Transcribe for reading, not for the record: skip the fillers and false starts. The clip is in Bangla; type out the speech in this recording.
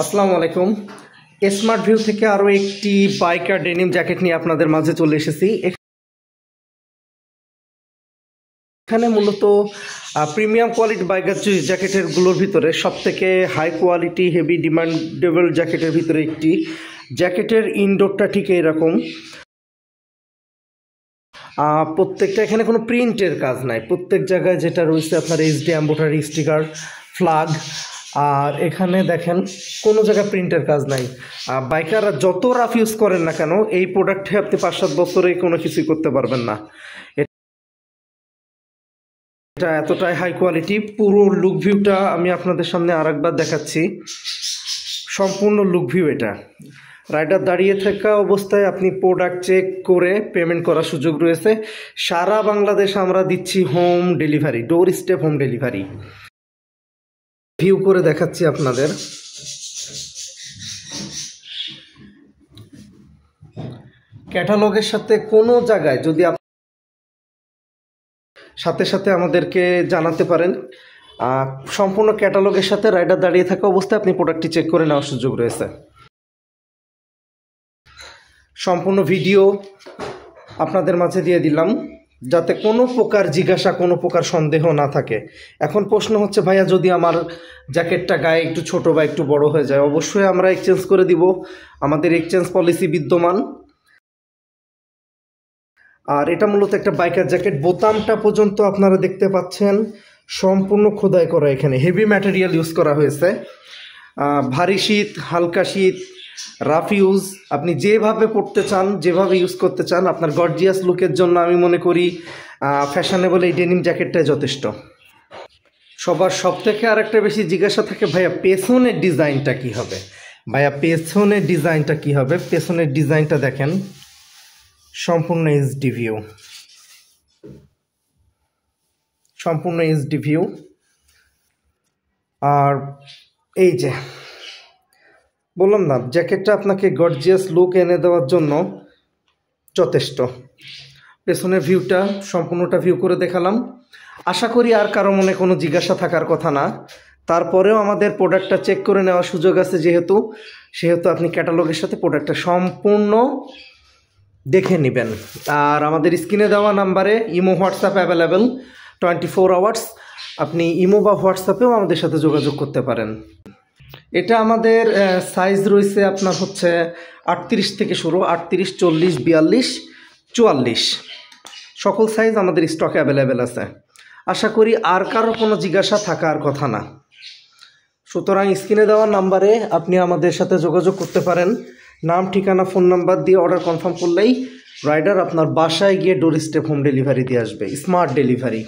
আসসালামু আলাইকুম। স্মার্ট ভিউ থেকে আরও একটি বাইকার ডেনিম জ্যাকেট নিয়ে আপনাদের মাঝে চলে এসেছি। এখানে মূলত প্রিমিয়াম কোয়ালিটি বাইকার জ্যাকেটের গুলোর ভিতরে সবথেকে হাই কোয়ালিটি হেভি ডিমান্ডেবল জ্যাকেটের ভিতরে একটি। জ্যাকেটের ইনডোরটা ঠিক এরকম, প্রত্যেকটা এখানে কোনো প্রিন্টের কাজ নাই, প্রত্যেক জায়গায় যেটা রয়েছে আপনার এইচডি এমব্রয়ডারি স্টিকার ফ্ল্যাগ। আর এখানে দেখেন কোনো জায়গায় প্রিন্টের কাজ নাই। বাইকাররা যত রাফ ইউজ করেন না কেন এই প্রোডাক্টে আপনি 5-7 বছরে কোনো কিছুই করতে পারবেন না। এটা এতটাই হাই কোয়ালিটি। পুরো লুক ভিউটা আমি আপনাদের সামনে আরেকবার দেখাচ্ছি, সম্পূর্ণ লুক ভিউ। এটা রাইডার দাঁড়িয়ে থাকা অবস্থায় আপনি প্রোডাক্ট চেক করে পেমেন্ট করার সুযোগ রয়েছে। সারা বাংলাদেশ আমরা দিচ্ছি হোম ডেলিভারি, ডোর স্টেপ হোম ডেলিভারি। ভিউ করে দেখাচ্ছি আপনাদের। ক্যাটালগের সাথে কোনো জায়গায় যদি সাথে সাথে আমাদেরকে জানাতে পারেন, সম্পূর্ণ ক্যাটালগের সাথে রাইডার দাঁড়িয়ে থাকা অবস্থায় আপনি প্রোডাক্টটি চেক করে নেওয়ার সুযোগ রয়েছে। সম্পূর্ণ ভিডিও আপনাদের মাঝে দিয়ে দিলাম যাতে কোনো প্রকার জিজ্ঞাসা, কোনো প্রকার সন্দেহ না থাকে। এখন প্রশ্ন হচ্ছে, ভাইয়া যদি আমার জ্যাকেটটা গায়ে একটু ছোট বা একটু বড় হয়ে যায়, অবশ্যই আমরা এক্সচেঞ্জ করে দিব, আমাদের এক্সচেঞ্জ পলিসি বিদ্যমান। আর এটা মূলত একটা বাইকার জ্যাকেট। বোতামটা পর্যন্ত আপনারা দেখতে পাচ্ছেন সম্পূর্ণ খোদাই করা, এখানে হেভি ম্যাটেরিয়াল ইউজ করা হয়েছে। ভারী শীত, হালকা শীত, রাফ ইউজ, আপনি যেভাবে পড়তে চান, যেভাবে ইউজ করতে চান, আপনার গর্জিয়াস লুকের জন্য আমি মনে করি ফ্যাশনেবল এই ডেনিম জ্যাকেটটাই যথেষ্ট। সবার সব থেকে আরেকটা বেশি জিজ্ঞাসা থাকে, ভাইয়া পেছনের ডিজাইনটা কি হবে, ভাইয়া পেছনের ডিজাইনটা কি হবে। পেছনের ডিজাইনটা দেখেন, সম্পূর্ণ এইচডি ভিউ, সম্পূর্ণ এইচডি ভিউ। আর এই যে বললাম না, জ্যাকেটটা আপনাকে গর্জিয়াস লুক এনে দেওয়ার জন্য যথেষ্ট। পেছনের ভিউটা সম্পূর্ণটা ভিউ করে দেখালাম। আশা করি আর কারো মনে কোনো জিজ্ঞাসা থাকার কথা না। তারপরেও আমাদের প্রোডাক্টটা চেক করে নেওয়ার সুযোগ আছে সেহেতু আপনি ক্যাটালগের সাথে প্রোডাক্টটা সম্পূর্ণ দেখে নেবেন। আর আমাদের স্ক্রিনে দেওয়া নাম্বারে ইমো হোয়াটসঅ্যাপ অ্যাভেলেবেল 24 আওয়ার্স। আপনি ইমো বা হোয়াটসঅ্যাপেও আমাদের সাথে যোগাযোগ করতে পারেন। এটা আমাদের সাইজ রয়েছে আপনার হচ্ছে 38 থেকে শুরু, 38, 40, 42, 44 সকল সাইজ আমাদের স্টকে অ্যাভেলেবেল আছে। আশা করি আর কারো কোনো জিজ্ঞাসা থাকার কথা না। সুতরাং স্ক্রিনে দেওয়া নাম্বারে আপনি আমাদের সাথে যোগাযোগ করতে পারেন। নাম, ঠিকানা, ফোন নাম্বার দিয়ে অর্ডার কনফার্ম করলেই রাইডার আপনার বাসায় গিয়ে ডোর স্টেপ হোম ডেলিভারি দিয়ে আসবে, স্মার্ট ডেলিভারি।